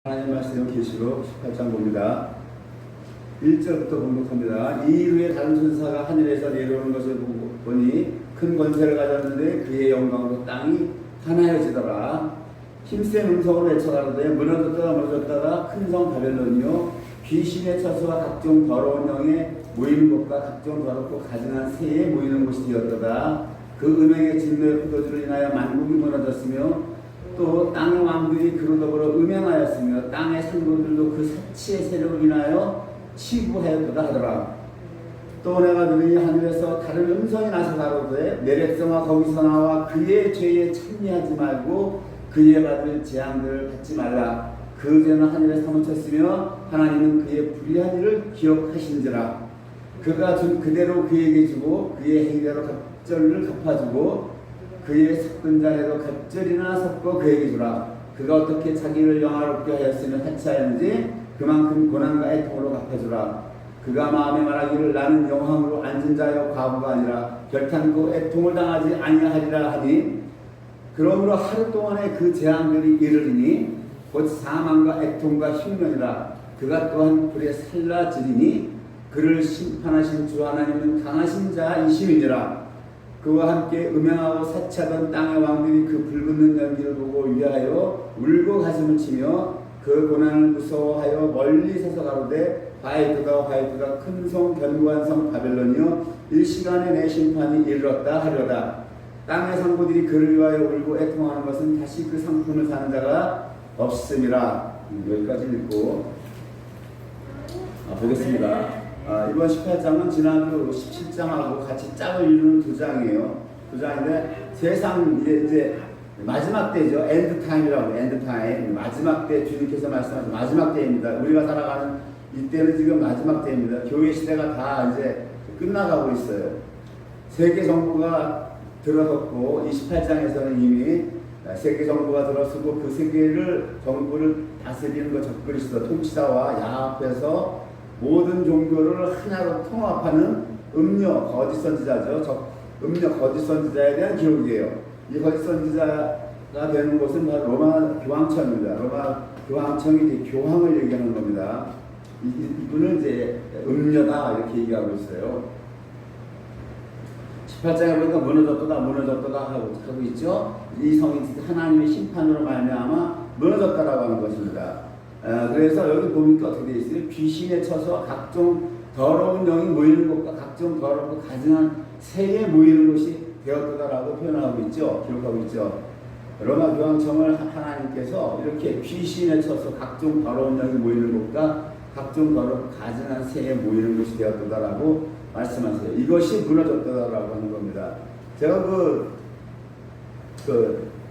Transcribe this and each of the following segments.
하나님 말씀 계시록 18장 봅니다. 1절부터 공독합니다. 이 이후에 다른 천사가 하늘에서 내려오는 것을 보니 큰 권세를 가졌는데 그의 영광으로 땅이 하나여지더라. 힘센 음성으로 외쳐가로되 무너졌다가 큰 성 바벨론이요 귀신의 처소와 각종 더러운 영에 모이는 곳과 각종 더럽고 가증한 새에 모이는 곳이 되었도다. 그 음행의 진노의 포도주로 인하여 만국이 무너졌으며 또 땅의 왕들이 그로 더불어 음행하였으며 땅의 상도들도 그 사치의 세력으로 인하여 치부하였도다 하더라. 또 내가 들으니 하늘에서 다른 음성이 나서 가로되 내 백성아 거기서 나와 그의 죄에 참여하지 말고 그의 받을 재앙들을 받지 말라. 그 죄는 하늘에 사무쳤으며 하나님은 그의 불의한 일을 기억하신지라. 그가 준 그대로 그에게 주고 그의 행위대로 갑절을 갚아주고 그의 섞은 잔에도 갑절이나 섞어 그에게 주라. 그가 어떻게 자기를 영화롭게 하였으며 사치하였는지 그만큼 고난과 애통으로 갚아주라. 그가 마음에 말하기를 나는 영광으로 앉은 자여 과부가 아니라 결탄코 애통을 당하지 아니하리라 하니 그러므로 하루 동안에 그 재앙들이 이르리니 곧 사망과 애통과 흉년이라. 그가 또한 불에 살라지리니 그를 심판하신 주 하나님은 강하신 자이심이니라. 그와 함께 음행하고 사치하던 땅의 왕들이 그 불붙는 연기를 보고 위하여 울고 가슴을 치며 그 고난을 무서워하여 멀리 서서 가로되 화이트가 큰 성 견고한 성 바벨론이여 일시간에 내 심판이 이르렀다 하려다. 땅의 상고들이 그를 위하여 울고 애통하는 것은 다시 그 상품을 사는 자가 없음이라. 여기까지 읽고 보겠습니다. 이번 18장은 지난주 17장하고 같이 짝을 이루는 두 장이에요. 두 장인데 세상 이제 마지막 때죠. 엔드타임이라고 해요. 엔드타임. 마지막 때 주님께서 말씀하신 마지막 때입니다. 우리가 살아가는 이때는 지금 마지막 때입니다. 교회 시대가 다 이제 끝나가고 있어요. 세계 정부가 들어섰고 28장에서는 이미 세계 정부가 들어서고 그 세계를 정부를 다스리는 것 적그리스도 통치자와 야합해서 모든 종교를 하나로 통합하는 음료 거짓 선지자죠. 음료 거짓 선지자에 대한 기록이에요. 이 거짓 선지자가 되는 곳은 바로 로마 교황청입니다. 로마 교황청이 이제 교황을 얘기하는 겁니다. 이분은 이제 음료다 이렇게 얘기하고 있어요. 18장에 보니까 무너졌도다 하고 있죠. 이 성이 하나님의 심판으로 말미암아 무너졌다라고 하는 것입니다. 그래서 여기 보니까 어떻게 되어 있어요? 귀신에 쳐서 각종 더러운 영이 모이는 곳과 각종 더럽고 가증한 새에 모이는 곳이 되었다라고 표현하고 있죠. 기록하고 있죠. 로마 교황청을 하나님께서 이렇게 귀신에 쳐서 각종 더러운 영이 모이는 곳과 각종 더럽고 가증한 새에 모이는 곳이 되었다라고 말씀하세요. 이것이 무너졌다라고 하는 겁니다. 제가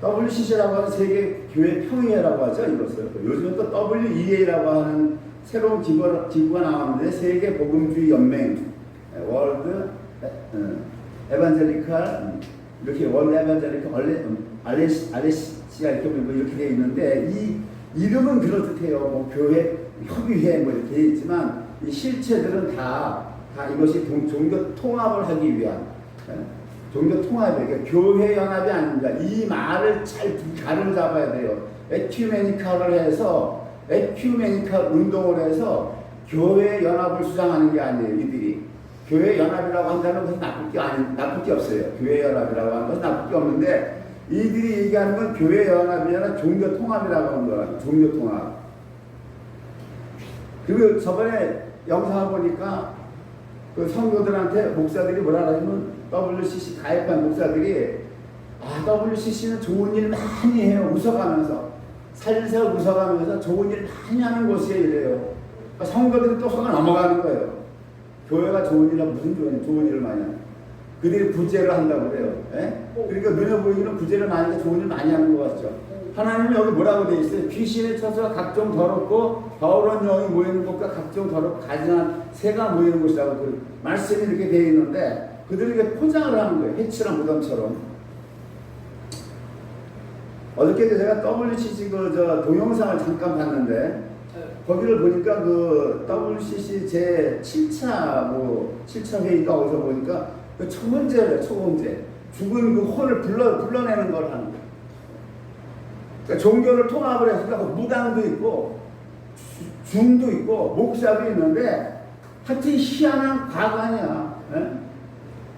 WCC라고 하는 세계 교회 평의회라고 하죠. 이것을 요즘은 또 WEA라고 하는 새로운 기구가 나왔는데 세계 복음주의 연맹, 월드 에반젤리칼 이렇게 월드 에반젤리칼 알레시아 이렇게 되어 있는데 이 이름은 그럴듯해요. 뭐 교회 협의회 뭐 이렇게 되어 있지만 이 실체들은 다 이것이 종교 통합을 하기 위한. 종교 통합이에요. 그러니까 교회 연합이 아닙니다. 이 말을 잘 가름 잡아야 돼요. 에큐메니칼을 해서 에큐메니칼 운동을 해서 교회 연합을 주장하는 게 아니에요. 이들이 교회 연합이라고 한다는 것은 나쁠 게 없어요. 교회 연합이라고 하는 것은 나쁠 게 없는데 이들이 얘기하는 건 교회 연합이 아니라 종교 통합이라고 하는 거예요. 종교 통합. 그리고 저번에 영상을 보니까 그 성도들한테 목사들이 뭐라 하냐면 WCC 가입한 목사들이 WCC는 좋은 일 많이 해요. 웃어가면서 살살 웃어가면서 좋은 일 많이 하는 곳이에요. 이래요. 성도들이 또 속아 넘어가는 거예요. 교회가 좋은 일이라 무슨 좋은 일을 많이 하는 그들이 구제를 한다고 그래요. 그러니까 눈에 보이기는 구제를 많이 하니까 좋은 일 많이 하는 것 같죠. 하나님은 여기 뭐라고 되어 있어요? 귀신의 처소와 각종 더럽고 더러운 영이 모이는 곳과 각종 더럽고 가증한 새가 모이는 곳이라고 그 말씀이 이렇게 되어 있는데 그들에게 포장을 하는 거예요. 해치랑 무덤처럼. 어저께도 제가 WCC 동영상을 잠깐 봤는데 거기를 보니까 그 WCC 제 7차 회의가 어디서 보니까 그 초범죄래요. 초범죄. 죽은 그 혼을 불러내는 걸 하는 거예요. 그러니까 종교를 통합을 해서 무당도 있고 중도 있고 목사도 있는데 하여튼 희한한 과관이야.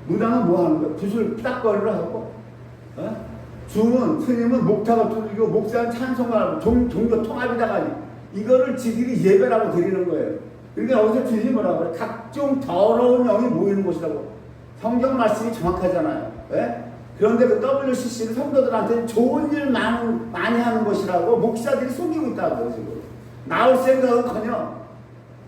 무당은 뭐 하는 거야? 붓을 딱 걸으러 하고, 중은 스님은 목탁을 두들기고 목사는 찬송을 하고 종교 통합이다가 이거를 지들이 예배라고 드리는 거예요. 그러니까 어디서 주님이 뭐라고 그래? 각종 더러운 영이 모이는 곳이라고. 성경 말씀이 정확하잖아요. 그런데 그 WCC는 성도들한테 좋은 일 많이 하는 곳이라고 목사들이 속이고 있다고요, 지금. 나올 생각은커녕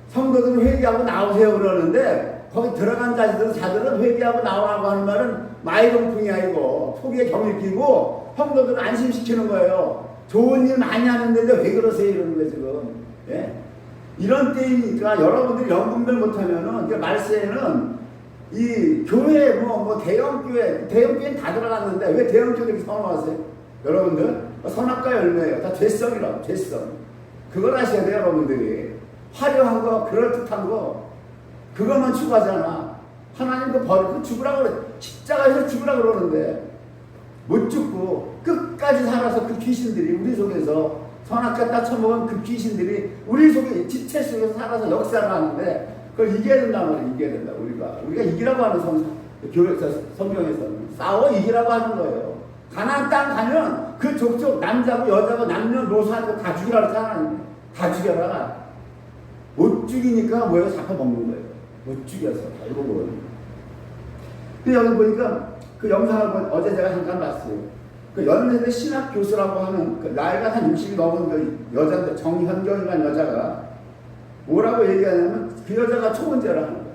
성도들은 회개하고 나오세요 그러는데 거기 들어간 자들은 회개하고 나오라고 하는 말은 마이동풍이 아니고 속에 경을 끼고 성도들을 안심시키는 거예요. 좋은 일 많이 하는데 왜 그러세요 이러는 거예요 지금. 이런 때이니까 여러분들이 연분별 못하면은 말세에는 이 교회 대형교회는 다 들어갔는데 왜 대형교회들이 선호하세요? 여러분들 선악과 열매예요. 다 죄성이라고. 죄성. 그걸 아셔야 돼요 여러분들이. 화려한 거 그럴듯한 거 그것만 추구하잖아. 하나님 그 버리고 죽으라고 그래. 십자가에서 죽으라고 그러는데 못 죽고 끝까지 살아서 그 귀신들이 우리 속에서 선악과 따쳐먹은 그 귀신들이 우리 속에 지체 속에서 살아서 역사를 하는데 그걸 이겨야 된단 말이에요. 이겨야 된다. 우리가 이기라고 하는 성경에서는 싸워 이기라고 하는 거예요. 가나안 땅 가면 그 족족 남자고 여자고 남녀노소하고 다 죽이라 그랬잖아. 다 죽여라. 못 죽이니까 뭐예요? 잡아먹는 거예요. 못 죽여서 결국은. 근데 여기 보니까 그 영상을 어제 제가 잠깐 봤어요. 그 연세대 신학 교수라고 하는 그 나이가 한 60이 넘은 그 여자인데 정현경이라는 여자가 뭐라고 얘기하냐면 그 여자가 초혼죄를 하는 거예요.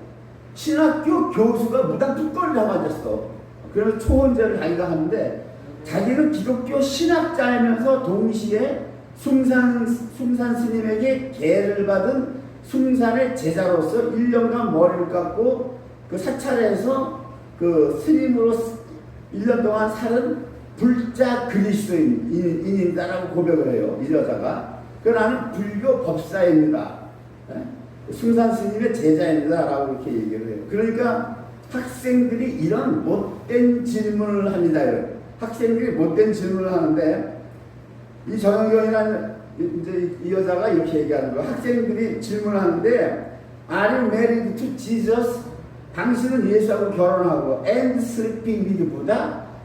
신학교 교수가 무단 뚝거리를 하고 앉았어. 그래서 초혼죄를 자기가 하는데 자기는 기독교 신학자이면서 동시에 숭산 스님에게 계를 받은 숭산의 제자로서 1년간 머리를 깎고 그 사찰에서 그 스님으로 1년 동안 살은 불자 그리스도인이다라고 고백을 해요. 이 여자가. 그 나는 불교 법사입니다. 숭산 스님의 제자입니다라고 이렇게 얘기를 해요. 그러니까 학생들이 이런 못된 질문을 합니다. 학생들이 못된 질문을 하는데 이 정영경이라는 이제 이 여자가 이렇게 얘기하는 거예요. 학생들이 질문을 하는데 Are you married to Jesus? 당신은 예수하고 결혼하고 and sleeping with Buddha?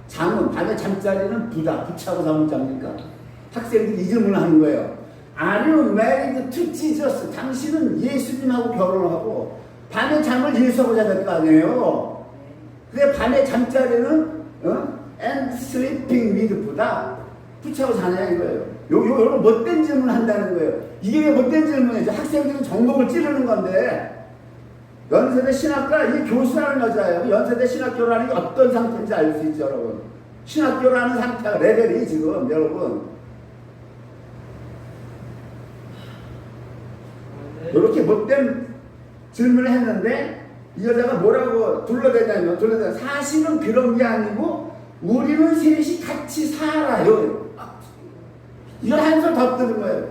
잠은 밤에 잠자리는 부다. 부차고 잠은 잡니까? 학생들이 이 질문을 하는 거예요. Are you married to Jesus? 당신은 예수님하고 결혼하고 밤에 잠을 예수하고 자는 거 아니에요. 근데 밤에 잠자리는 and sleeping with Buddha? 부차고 자냐 이거예요. 요런 못된 질문을 한다는 거예요. 이게 왜 못된 질문이죠? 학생들은 전공을 찌르는 건데 연세대 신학과 이 교수라는 여자예요. 연세대 신학교라는 게 어떤 상태인지 알 수 있죠, 여러분. 신학교라는 상태가 레벨이 지금 여러분 이렇게 못된 질문을 했는데 이 여자가 뭐라고 둘러대냐면 사실은 그런 게 아니고 우리는 셋이 같이 살아요. 이걸 한술 더 뜨는 거예요.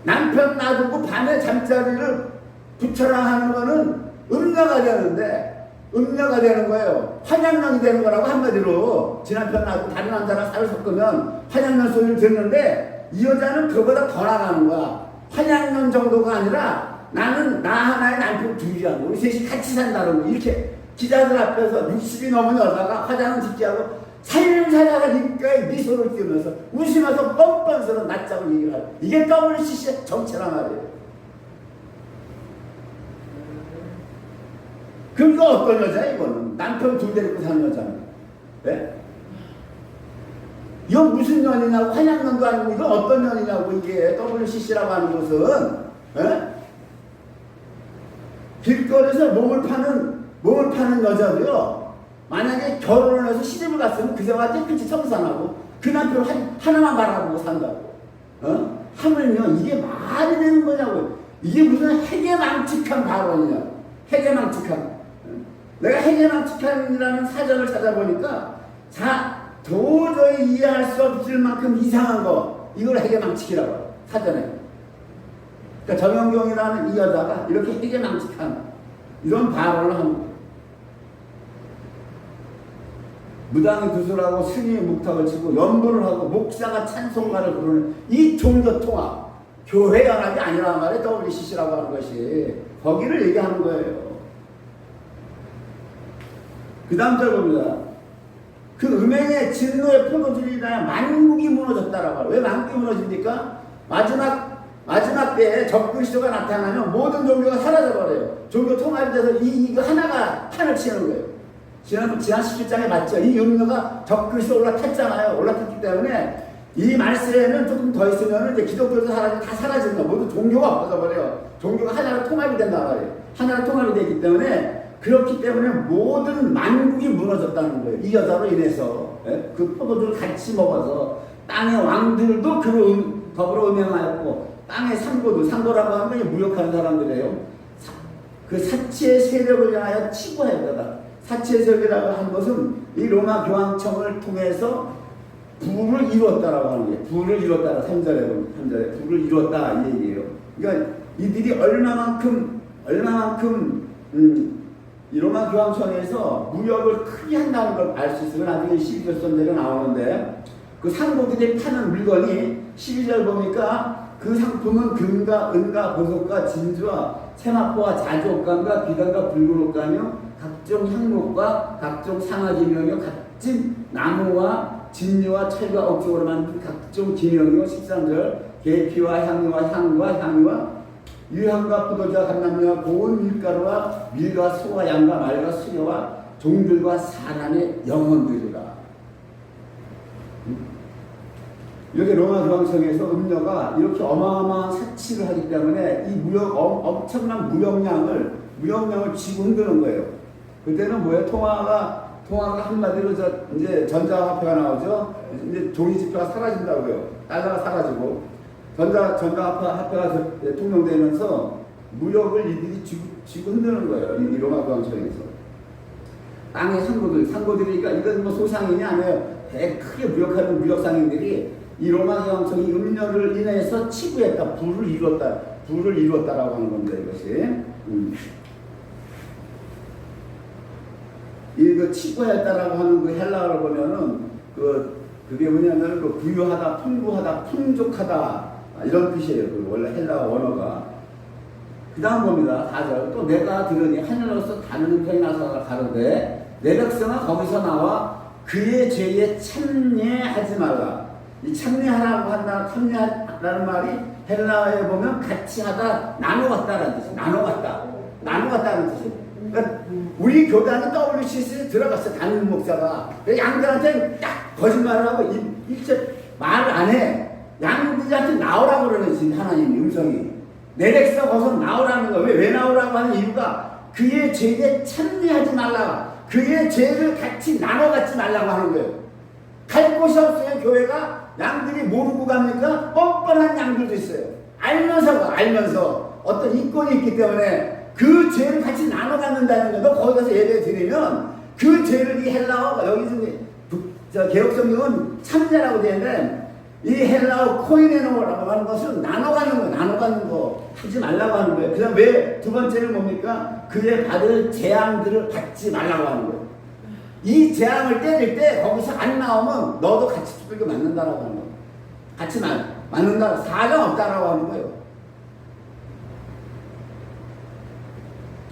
남편 놔두고 밤에 잠자리를 붙여라 하는 거는 음녀가 되는 거예요. 환양년이 되는 거라고 한마디로. 지 남편 놔두고 다른 남자랑 살을 섞으면 환양년 소리를 듣는데 이 여자는 그보다 더 나가는 거야. 환양년 정도가 아니라 나는 나 하나의 남편 둘이라고 우리 셋이 같이 산다는 거. 이렇게 기자들 앞에서 60이 넘은 여자가 화장을 짓게 하고 살살하니까 미소를 띄우면서 웃으면서 뻔뻔스러운 낯짝을 얘기를 하고 이게 WCC의 정체란 말이에요. 그럼 이거 어떤 여자야 이거는? 남편 둘 데리고 사는 여자는. 네? 이건 무슨 년이냐고 환양년도 아니고 이건 어떤 년이냐고 이게 WCC라고 하는 것은 네? 길거리에서 몸을 파는 여자도요. 만약에 결혼을 해서 시집을 갔으면 그 여자가 깨끗이 청산하고 그 남편을 하나만 바라보고 산다고. 하물며 이게 말이 되는 거냐고. 이게 무슨 해괴망측한 발언이냐. 해괴망측한. 내가 해괴망측한이라는 사전을 찾아보니까 도저히 이해할 수 없을 만큼 이상한 거. 이걸 해괴망측이라고 해요. 사전에. 그러니까 정영경이라는 이 여자가 이렇게 해괴망측한 이런 발언을 합니다. 무당이 구슬하고 스님이 묵탁을 치고 연부를 하고 목사가 찬송가를 부르는 이 종교 통합. 교회 연합이 아니란 말이에요. WCC라고 하는 것이. 거기를 얘기하는 거예요. 그 다음 절 봅니다. 그 음행의 진노의 포도주를 인하여 만국이 무너졌다라고 해요. 왜 만국이 무너집니까? 마지막 때에 적그리스도가 나타나면 모든 종교가 사라져버려요. 종교 통합이 돼서 이거 하나가 판을 치는 거예요. 지난 17장에 봤죠. 이 음료가 적그리스도 올라탔잖아요. 올라탔기 때문에 이 말세에는 조금 더 있으면 이제 기독교도 다 사라진다. 모두 종교가 없어져버려요. 종교가 하나로 통합이 된단 말이에요. 하나로 통합이 되기 때문에 그렇기 때문에 모든 만국이 무너졌다는 거예요. 이 여자로 인해서. 그 포도주를 같이 먹어서 땅의 왕들도 그로 더불어 음행하였고 땅의 상도라고 하는 게 무역하는 사람들이에요. 그 사치의 세력을 향하여 치부하였다. 사치의 세력이라고 하는 것은 이 로마 교황청을 통해서 부를 이뤘다라고 하는 거예요. 부를 이뤘다. 3절에 보면 부를 이뤘다 이 얘기예요. 그러니까 이들이 얼마만큼 이 로마 교황청에서 무역을 크게 한다는 걸 알 수 있으면 나중에 12절 선제가 나오는데 그 상도들이 파는 물건이 12절 보니까 그 상품은 금과 은과 보석과 진주와 세마포와 자주옥감과 비단과 붉은 옷감이요 각종 향목과 각종 상아기명이요 각진 나무와 진유와 철과 옥쪽으로 만든 각종 기명이요 13절 계피와 향유와 향과 향유와 유향과 포도주와 감람류와 고운 밀가루와 밀과 소와 양과 말과 수녀와 종들과 사람의 영혼들이라. 이렇게 로마 교황청에서 음료가 이렇게 어마어마한 사치를 하기 때문에 이 엄청난 무역량을 쥐고 흔드는 거예요. 그때는 뭐예요? 통화가 한마디로 이제 전자화폐가 나오죠. 이제 종이지폐가 사라진다고요. 달러가 사라지고. 전자화폐가 통용되면서 무역을 이들이 쥐고 흔드는 거예요. 이 로마 교황청에서. 땅의 상고들이니까 이건 뭐 소상인이 아니에요. 되게 크게 무역하는 무역상인들이 이 로마 교황청이 음료를 인해서 치부했다. 부를 이뤘다라고 하는 겁니다. 이것이. 이 치부했다라고 하는 그 헬라어를 보면은 그게 뭐냐면 부유하다, 풍부하다, 풍족하다 이런 뜻이에요. 원래 헬라어 원어가. 그 다음 봅니다. 4절. 또 내가 들으니 하늘로서 다른 음성이 나서 가로되 내 백성은 거기서 나와 그의 죄에 참여하지 말라. 이 참여하라는 말이 헬라어에 보면 같이 하다, 나눠갔다라는 뜻이에요. 나눠갔다는 뜻이에요. 그러니까 우리 교단이 WCC에 들어갔어. 담임 목사가. 양들한테 딱 거짓말을 하고 일체 말을 안 해. 양들한테 나오라고 그러는 지금 하나님의 음성이. 내 백성 거기서 나오라는 거야. 왜 나오라고 하는 이유가 그의 죄에 참여하지 말라. 그의 죄를 같이 나눠 갖지 말라고 하는 거예요. 갈 곳이 없어요. 교회가 양들이 모르고 갑니까? 뻔뻔한 양들도 있어요. 알면서 어떤 이권이 있기 때문에 그 죄를 같이 나눠 갖는다는 거예요. 너 거기 가서 예배 드리면 그 죄를 이 헬라어가 여기서 개혁성경은 참자라고 되어 있는데 이 헬라어 코이네노라고 하는 것은 나눠 가는 거 하지 말라고 하는 거예요. 그 다음 왜 두 번째는 뭡니까? 그의 받을 재앙들을 받지 말라고 하는 거예요. 이 재앙을 때릴 때 거기서 안 나오면 너도 같이 두들겨 맞는다라고 하는 거예요. 같이 맞는다. 사정 없다라고 하는 거예요.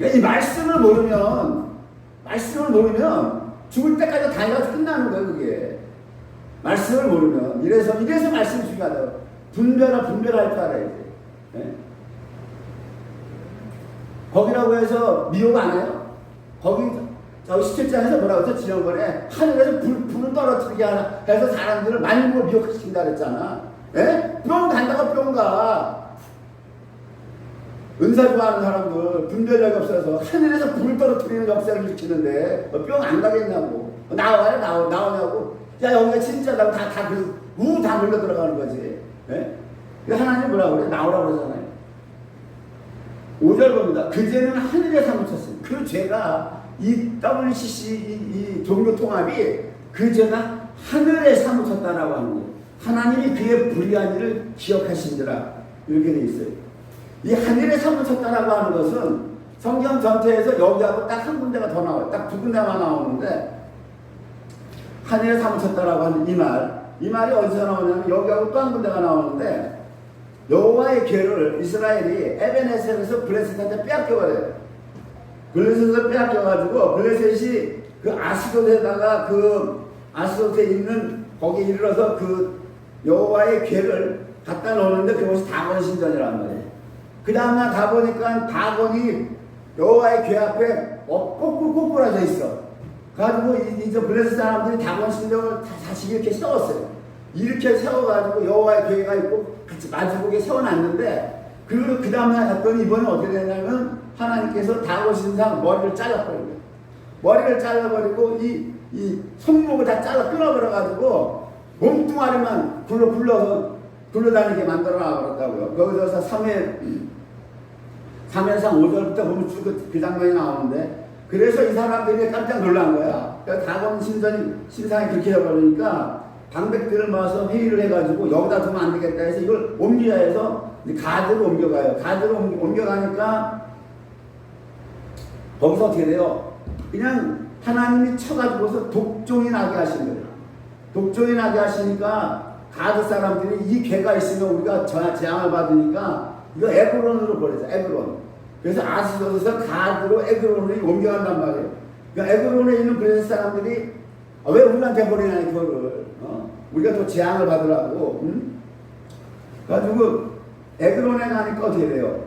이 말씀을 모르면 죽을 때까지 다녀서 끝나는 거예요. 그게 말씀을 모르면 이래서 말씀이 중요하다. 분별할 줄 알아야지. 네? 거기라고 해서 미혹 안 해요. 거기 저기 17장에서 뭐라고 했죠? 지난번에 하늘에서 불을 떨어뜨리게 해서 사람들을 만국을 미혹시킨다 그랬잖아. 예? 뿅 간다가 뿅 가. 은사 좋아하는 사람들 분별력이 없어서 하늘에서 불을 떨어뜨리는 역사를 일으키는데 뿅 안 가겠냐고. 나오냐고. 야 여기가 진짜라고 다 물려 들어가는 거지. 예? 하나님 뭐라고 그래? 나오라고 그러잖아요. 5절 봅니다. 그 죄는 하늘에 사무쳤습니다. 그 죄가 이 WCC 이 종교 통합이 그 죄가 하늘에 사무쳤다라고 하는 거예요. 하나님이 그의 불의한 일을 기억하신지라 이렇게 돼 있어요. 이 하늘에 사무쳤다라고 하는 것은 성경 전체에서 여기하고 딱 한 군데가 더 나와요. 딱 두 군데만 나오는데 하늘에 사무쳤다라고 하는 이 말이 어디서 나오냐면 여기하고 또 한 군데가 나오는데 여호와의 궤를 이스라엘이 에벤에셀에서 블레셋한테 빼앗겨버려요. 블레셋에서 빼앗겨가지고 블레셋이 그 아스돗에다가 그 아스돗에 있는 거기에 이르러서 그 여호와의 궤를 갖다 놓는데 그것이 다곤 신전이란 말이에요. 그 다음날 가보니까 다곤이 여호와의 궤 앞에 꼬꾸라져 있어. 가지고 이제 블레셋 사람들이 다곤 신전을 다시 이렇게 세웠어요. 이렇게 세워가지고 여호와의 궤가 있고 같이 마주보게 세워놨는데 그리고 그 다음날 갔더니 이번에 어떻게 되냐면 하나님께서 다곤 신상 머리를 잘라버려요. 머리를 잘라버리고 이 손목을 다 잘라 끊어버려가지고 몸뚱아리만 굴러다니게 만들어 놔버렸다고요. 거기서 3회상 5절부터 보면 쭉 그 장면이 나오는데 그래서 이 사람들이 깜짝 놀란 거야. 그러니까 다곤 신상이 그렇게 해버리니까 방백들을 모아서 회의를 해가지고 여기다 두면 안 되겠다 해서 이걸 옮겨야 해서 가드로 옮겨가요. 가드로 옮겨가니까 거기서 어떻게 돼요? 그냥 하나님이 쳐가지고서 독종이 나게 하신 거예요. 독종이 나게 하시니까 가드 사람들이 이 궤가 있으면 우리가 재앙을 받으니까 이거 에그론으로 보내자. 에그론. 그래서 아스돗에서 가드로 에그론으로 옮겨간단 말이에요. 그러니까 에그론에 있는 블레셋 사람들이 왜 우리한테 보내냐 이거를 우리가 또 재앙을 받으라고. 그래가지고 에그론에 가니까 어떻게 돼요?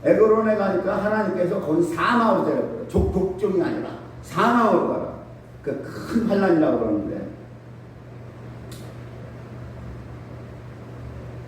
에그론에 가니까 하나님께서 거기 사망으로 때려버려요. 독종이 아니라 사망으로 가라. 그 큰 환난이라고 그러는데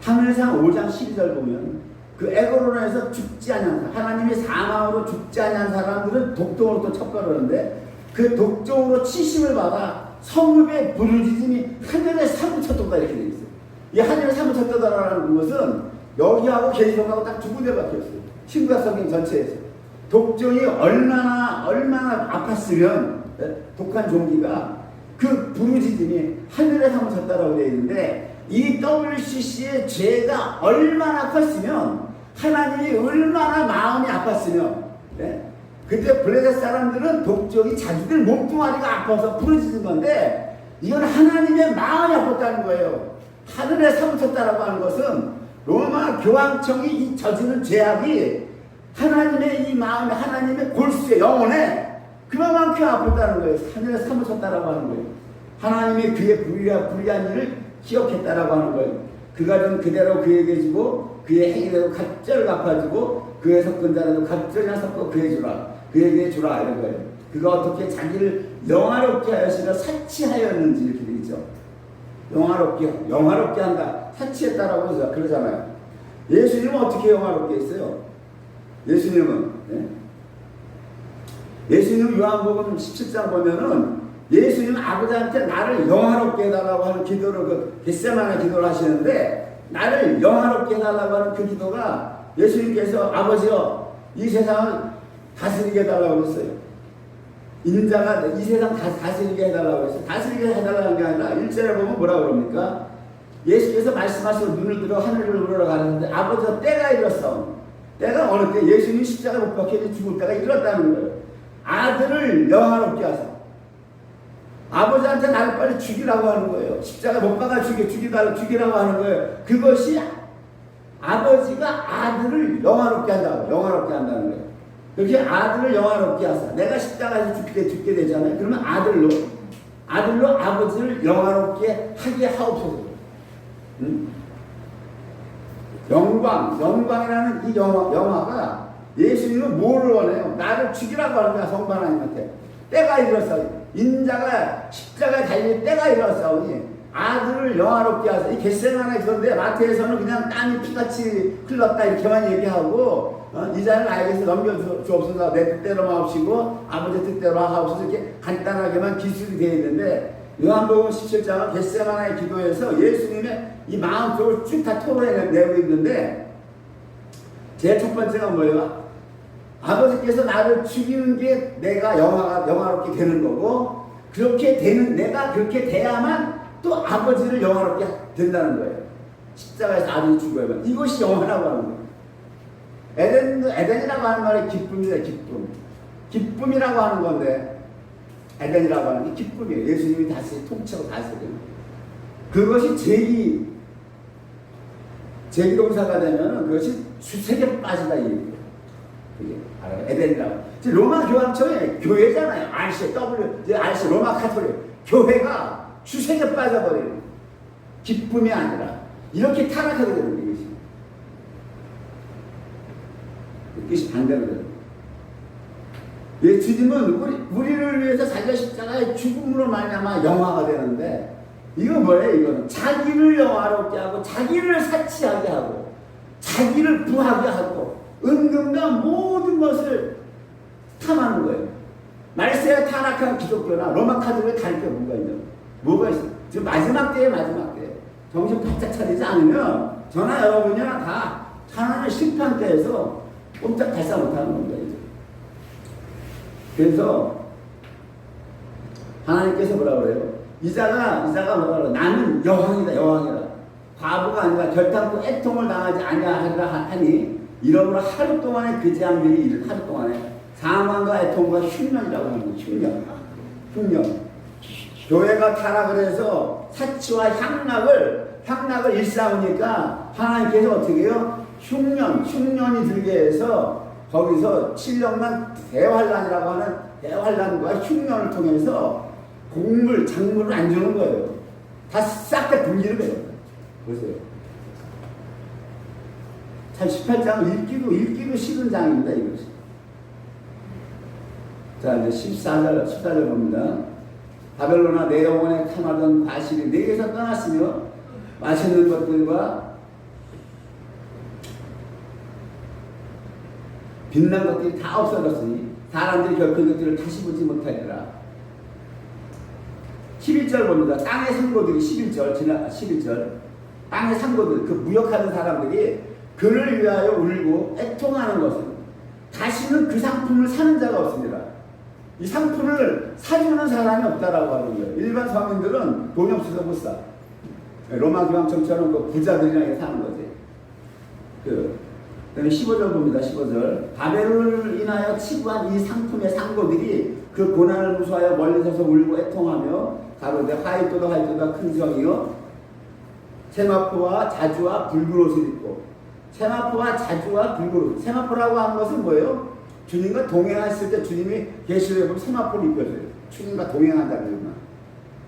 하늘상 5장 12절 보면 그 에그론에서 죽지 않은 하나님이 사망으로 죽지 않은 사람들은 독종으로 또 척결하는데 그 독종으로 치심을 받아 성읍의 부르짖음이 하늘에 사무쳤다 이렇게 되어 있어요. 이 하늘에 사무쳤다라는 것은 여기하고 계시록하고 딱 두 군데 박혔어요. 신구약 성경 전체에서 독종이 얼마나 아팠으면 독한 종기가 그 부르짖음이 하늘에 사무쳤다라고 되어 있는데 이 WCC의 죄가 얼마나 컸으면 하나님이 얼마나 마음이 아팠으면 그때 블레셋 사람들은 독종이 자기들 몸뚱아리가 아파서 부르짖은 건데 이건 하나님의 마음이 아팠다는 거예요. 하늘에 사무쳤다라고 하는 것은 로마 교황청이 이 저지른 죄악이 하나님의 이 마음에 하나님의 골수에 영혼에 그만큼 아팠다는 거예요. 하늘에 사무쳤다라고 하는 거예요. 하나님이 그의 불의한 일을 기억했다라고 하는 거예요. 그가 좀 그대로 그에게 주고 그의 행위대로 갑절을 갚아주고 그의 섞은 자라도 갑절이나 섞어 그에게 주라 이런 거예요. 그가 어떻게 자기를 영화롭게 하여시려 사치하였는지 이렇게 되어 있죠. 영화롭게 한다. 사치했다라고 그러잖아요. 예수님은 어떻게 영화롭게 했어요? 예수님은 요한복음 17장 보면은 예수님은 아버지한테 나를 영화롭게 해달라고 하는 기도를 그 겟세마네 기도를 하시는데 나를 영화롭게 해달라고 하는 그 기도가 예수님께서 아버지여 이 세상을 다스리게 해달라고 했어요. 인자가 이 세상 다스리게 해달라고 했어요. 다스리게 해달라는 게 아니라 1절에 보면 뭐라고 그럽니까? 예수께서 말씀하시고 눈을 들어 하늘을 우러러 가는데 아버지가 때가 이뤘어. 때가 어느 때? 예수님이 십자가 못 박혀 죽을 때가 이뤘다는 거예요. 아들을 영화롭게 하사 아버지한테 나를 빨리 죽이라고 하는 거예요. 십자가 못 박아 죽이라고 하는 거예요. 그것이 아버지가 아들을 영화롭게 한다는 거예요. 그렇게 아들을 영화롭게 하사 내가 십자가에서 죽게 되잖아요. 그러면 아들로 아버지를 영화롭게 하게 하옵소서. 영광이라는 이 영화가 예수님은 뭐를 원해요? 나를 죽이라고 하는 거야. 성부 하나님한테 때가 이뤘어. 인자가 십자가에 달릴 때가 이뤘사오니 아들을 영화롭게 하사. 이 겟세마네 그런데 마태에서는 그냥 땀이 피같이 흘렀다 이렇게만 얘기하고 이 자를 나에게서 넘겨주옵소서. 내 뜻대로 마옵시고 아버지 뜻대로 하옵소서. 이렇게 간단하게만 기술이 되어 있는데 요한복음 17장은 겟세마네 기도에서 예수님의 이 마음속을 쭉 다 토로해내고 있는데 제일 첫 번째가 뭐예요? 아버지께서 나를 죽이는 게 내가 영화롭게 되는 거고 내가 그렇게 돼야만 또 아버지를 영화롭게 된다는 거예요. 십자가에서 아들이 죽어야만. 이것이 영화라고 하는 거예요. 에덴이라고 하는 말이 기쁨이에요. 기쁨이라고 하는 건데 에덴이라고 하는 게 기쁨이에요. 예수님이 다시 통째로 다스리는 그것이 제기동사가 되면 그것이 수색에 빠지다 이 얘기예요. 그게 알아요? 에덴이라고. 로마 교황청이 교회잖아요. RC, RC 로마 카톨릭 교회가 수색에 빠져버리는 기쁨이 아니라 이렇게 타락하게 되는 이것이. 이것이 반대로 되는 거예요. 주님은 우리를 위해서 자기가 십자가의 죽음으로 말미암아 영화가 되는데 이거 뭐예요? 이거는 자기를 영화롭게 하고 자기를 사치하게 하고 자기를 부하게 하고 은금과 모든 것을 탐하는 거예요. 말세에 타락한 기독교나 로마 카톨릭을 다를 게 뭐가 있어? 지금 마지막 때에 정신 바짝 차리지 않으면 저나 여러분이나 다 하나님의 심판 때에서 꼼짝 발사 못하는 겁니다. 이제. 그래서 하나님께서 뭐라 그래요? 이자가 뭐라 그래요? 나는 여왕이다. 과부가 아니라 결단코 애통을 당하지 아니하리라 하니 이러므로 하루 동안의 그지한 일이 이른 하루 동안에 사망과 애통과 흉년이라고 하는 거예요. 흉년. 교회가 타락을 해서 사치와 향락을 일삼으니까 하나님께서 어떻게 해요? 흉년이 들게 해서 거기서 7년간 대환란이라고 하는 대환란과 흉년을 통해서 작물을 안 주는 거예요. 다 싹 다 굶기는 거예요. 보세요. 참 18장 읽기도 싫은 장입니다. 이것이. 자 이제 14절 봅니다. 바벨론아 내 영혼에 탐하던 과실이 내게서 떠났으며 맛있는 것들과 빛난 것들이 다 없어졌으니 사람들이 결코 그것들을 다시 보지 못하리라. 11절 봅니다. 땅의 상고들이 11절 땅의 상고들 그 무역하는 사람들이 그를 위하여 울고 애통하는 것은 다시는 그 상품을 사는 자가 없습니다. 이 상품을 사주는 사람이 없다라고 하는 거예요. 일반 서민들은 돈이 없어서 못 사. 로마 교황청처럼 그 부자들이랑 사는 거지. 그다음에 15절 봅니다. 15절 바벨론을 인하여 치부한 이 상품의 상고들이 그 고난을 무수하여 멀리 서서 울고 애통하며 가로되 화이토다 큰 성이여 세마포와 자주와 붉은 옷을 입고 세마포라고 하는 것은 뭐예요? 주님과 동행했을 때 주님이 계시록에 보면 세마포를 입혀줘요. 주님과 동행한다면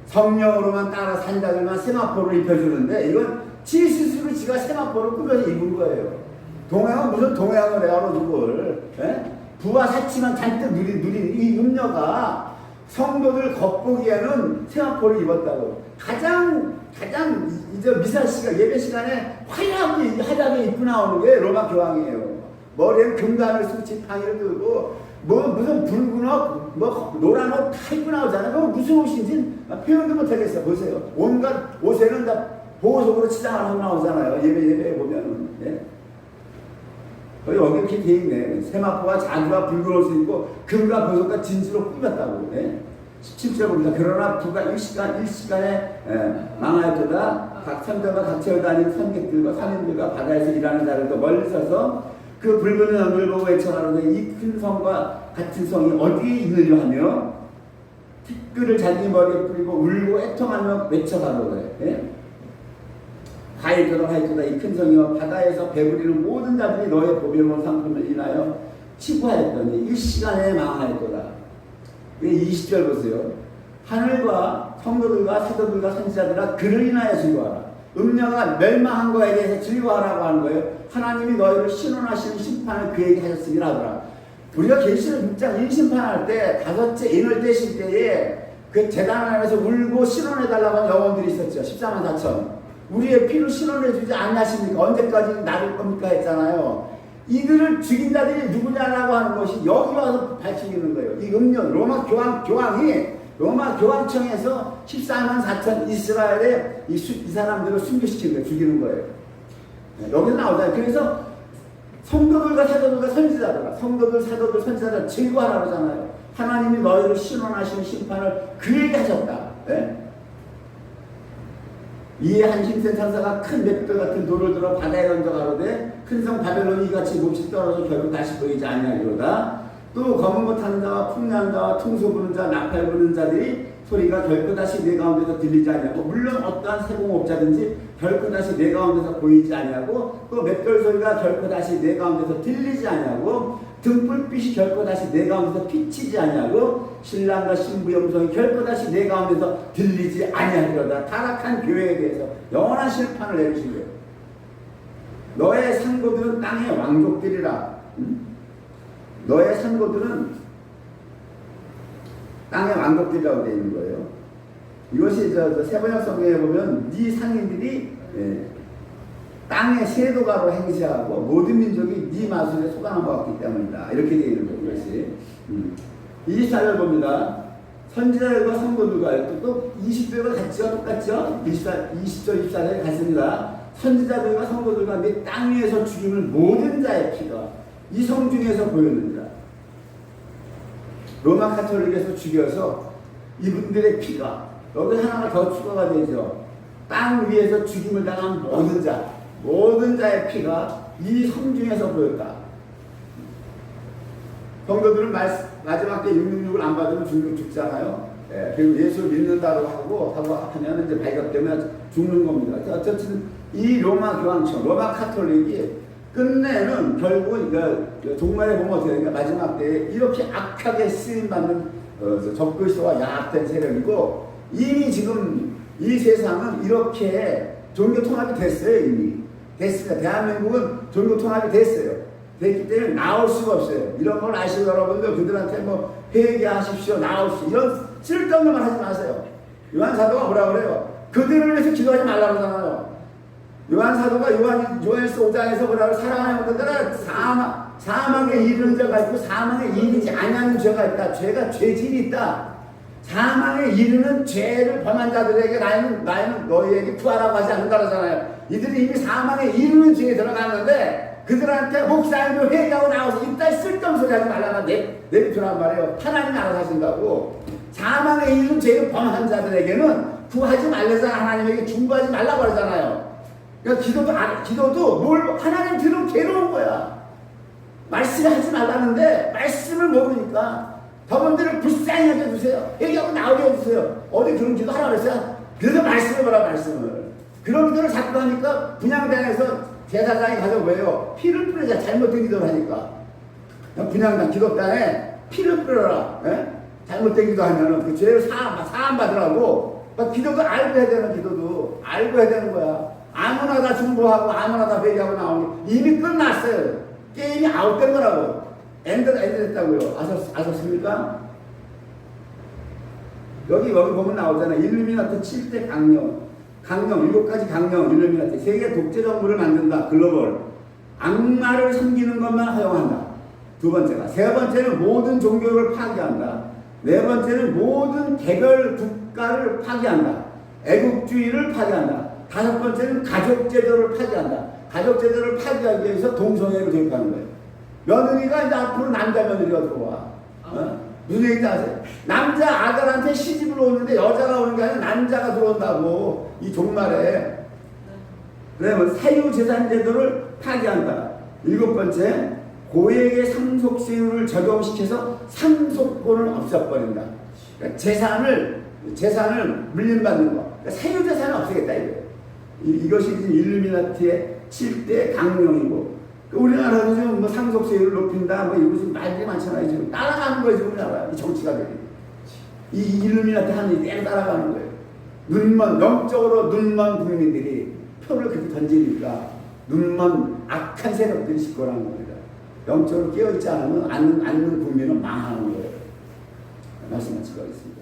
성령으로만 따라 산다면 세마포를 입혀주는데 이건 지 스스로 지가 세마포를 꾸며서 입은 거예요. 동행은 무슨 동행을 해야 그걸 부와 사치만 잔뜩 누린 이 음녀가 성도들 겉보기에는 세마포를 입었다고. 가장 이제 미사 시간 예배 시간에 화려하게 입고 나오는 게 로마 교황이에요. 머리에 금관을 쓰고 지팡이를 들고 무슨 붉은 옷, 노란 옷 다 입고 나오잖아요. 그거 무슨 옷인지 표현도 못하겠어. 보세요. 온갖 옷에는 다 보호석으로 치장을 하고 나오잖아요. 예배에 보면은. 예? 여기 이렇게 돼 있네. 세마포와 자주와 붉은 옷을 입고 금과 보석과 진주로 꾸몄다고. 예? 17절 봅니다. 그러나 부가 일시간에 망하였도다. 각 선대와 각 지역 다니는 선객들과 상인들과 바다에서 일하는 자들도 멀리 서서 그 붉은 연을 보고 외쳐가는데 이 큰 성과 같은 성이 어디에 있느냐 하며 티끌을 자기 머리에 뿌리고 울고 애통하며 외쳐가노래. 예? 화이토다 이 큰 성이여 바다에서 배부리는 모든 자들이 너의 보배로운 상품을 인하여 치부하였더니 일시간에 망하였도다. 20절 보세요. 하늘과 성도들과 사도들과 선지자들아 그를 인하여 즐거워하라. 음녀가 멸망한 거에 대해서 즐거워하라고 하는 거예요. 하나님이 너희를 신원하시는 심판을 그에게 하셨으리라 하더라. 우리가 계시록 6장 인심판할 때 다섯째 인을 떼실 때에 그 재단 안에서 울고 신원해달라고 하는 영혼들이 있었죠. 14만 4천. 우리의 피로 신원해주지 않냐십니까? 언제까지 나를 겁니까? 했잖아요. 이들을 죽인 자들이 누구냐라고 하는 것이 여기 와서 밝히는 거예요. 이 음료 로마 교황이 로마 교황청에서 14만 4천 이스라엘의 이 사람들을 순교시키는 거예요. 죽이는 거예요. 여기서 나오잖아요. 그래서 성도들과 사도들과 선지자들, 성도들, 사도들, 선지자들 즐거워하라 그러잖아요. 하나님이 너희를 신원하시는 심판을 그에게 하셨다. 네? 이에 한 힘센 천사가 큰 맷돌 같은 돌을 들어 바다에 던져 가로되 큰 성 바벨론이 이같이 몹시 떨어져 결국 다시 보이지 아니하리로다. 또 검은 것 타는 자와 풍요한 자와 통소 부는 자 나팔 부는 자들이 소리가 결코 다시 내 가운데서 들리지 아니하고, 물론 어떠한 세공업자든지 결코 다시 내 가운데서 보이지 아니하고, 또 맷돌 소리가 결코 다시 내 가운데서 들리지 아니하고, 등불빛이 결코 다시 내 가운데서 비치지 아니하고, 신랑과 신부의 음성이 결코 다시 내 가운데서 들리지 아니하리로다. 타락한 교회에 대해서 영원한 심판을 내리신 거예요. 너의 상고들은 땅의 왕족들이라. 너의 상고들은 땅의 왕족들이라고 되어 있는 거예요. 이것이 세번역 성경에 보면 네 상인들이 땅의 세도가로 행세하고 모든 민족이 네 마술에 속아난 것 같기 때문이다. 이렇게 되어 있는 거예요. 이것이 24절 봅니다. 선지자들과 성도들과 또 20절과 같죠? 똑같죠? 20절 24절에 같습니다. 선지자들과 성도들과 내 땅 위에서 죽임을 모든 자의 피가 이 성 중에서 보였느니라. 로마 카톨릭에서 죽여서 이분들의 피가 여기 하나가 더 추가가 되죠. 땅 위에서 죽임을 당한 모든 자의 피가 이 성 중에서 보였다. 성도들은 마지막 때 666을 안 받으면 죽잖아요. 그리고 예수를 믿는다고 하면 이제 발각되면 죽는 겁니다. 어쨌든 이 로마 교황청, 로마 카톨릭이 끝내는 결국은 종말에 보면 어떻게 되니까 마지막 때에 이렇게 악하게 쓰임받는 적그리스도와 야합된 세력이고, 이미 지금 이 세상은 이렇게 종교 통합이 됐어요. 이미 됐습니다. 대한민국은 종교 통합이 됐어요. 됐기 때문에 나올 수가 없어요. 이런 걸 아시는 여러분들 그들한테 뭐 회개하십시오, 나오십시오, 이런 쓸데없는 말 하지 마세요. 요한 사도가 뭐라 그래요? 그들을 위해서 기도하지 말라고 하잖아요. 요한 사도가 요한일서 5장에서 뭐라고, 사랑하는 분들은 사망에 이르는 죄가 있고 사망에 이르지 아니하는 죄가 있다. 죄질이 있다. 사망에 이르는 죄를 범한 자들에게 나는 너희에게 구하라고 하지 않는다 그러잖아요. 이들이 이미 사망에 이르는 죄에 들어갔는데 그들한테 목사님도 회개하고 나와서 이따 쓸데없는 소리 하지 말라고 내비두란 말이에요. 하나님이 알아서 하신다고. 사망에 이르는 죄를 범한 자들에게는 구하지 말래잖아. 하나님에게 중보하지 말라고 그러잖아요. 그러니까 기도도 하나님 들으면 괴로운 거야. 말씀을 하지 말라는데 말씀을 모르니까 저분들을 불쌍히 해주세요. 얘기하고 나오게 해주세요. 어디 그런 기도 하라고 그랬어요? 그래서 말씀을 보라, 말씀을. 그런 기도를 자꾸 하니까 분향단에서 제사장이 가서 왜요? 피를 뿌리자. 잘못된 기도를 하니까. 분향단 기도단에 피를 뿌려라. 잘못된 기도 하면은 그 죄를 사함 받으라고. 기도도 알고 해야 되는 기도도 알고 해야 되는 거야. 아무나 다 중보하고 아무나 다 회개하고 나오니 이미 끝났어요. 게임이 아웃된 거라고. 엔드 됐다고요. 아셨습니까? 여기 보면 나오잖아요. 일루미나티 7대 강령, 7가지 강령, 일루미나티. 세계 독재 정부를 만든다. 글로벌. 악마를 섬기는 것만 허용한다. 두 번째가. 세 번째는 모든 종교를 파괴한다. 네 번째는 모든 개별 국가를 파괴한다. 애국주의를 파괴한다. 다섯 번째는 가족제도를 파괴한다. 가족제도를 파괴하기 위해서 동성애를 도입하는 거예요. 며느리가 이제 앞으로 남자 며느리가 들어와. 무슨 얘기인지 아세요? 남자 아들한테 시집을 오는데 여자가 오는 게 아니라 남자가 들어온다고. 이 종말에. 그러면 사유재산제도를 파괴한다. 일곱 번째, 고액의 상속세율을 적용시켜서 상속권을 없애버린다. 그러니까 재산을 물림받는 거. 그러니까 사유재산을 없애겠다 이거예요. 이것이 일루미나티의 7대 강령이고, 우리나라도 지금 뭐 상속세율을 높인다, 뭐 이거 지금 말들이 많잖아요. 지금 따라가는 거예요, 지금 우리나라. 이 정치가들이. 이 일루미나티 하는 일이 따라가는 거예요. 영적으로 눈먼 국민들이 표를 그렇게 던지니까 눈먼 악한 세력들이 집권하는 겁니다. 영적으로 깨어있지 않으면 않는 국민은 망하는 거예요. 말씀 마치고 하겠습니다.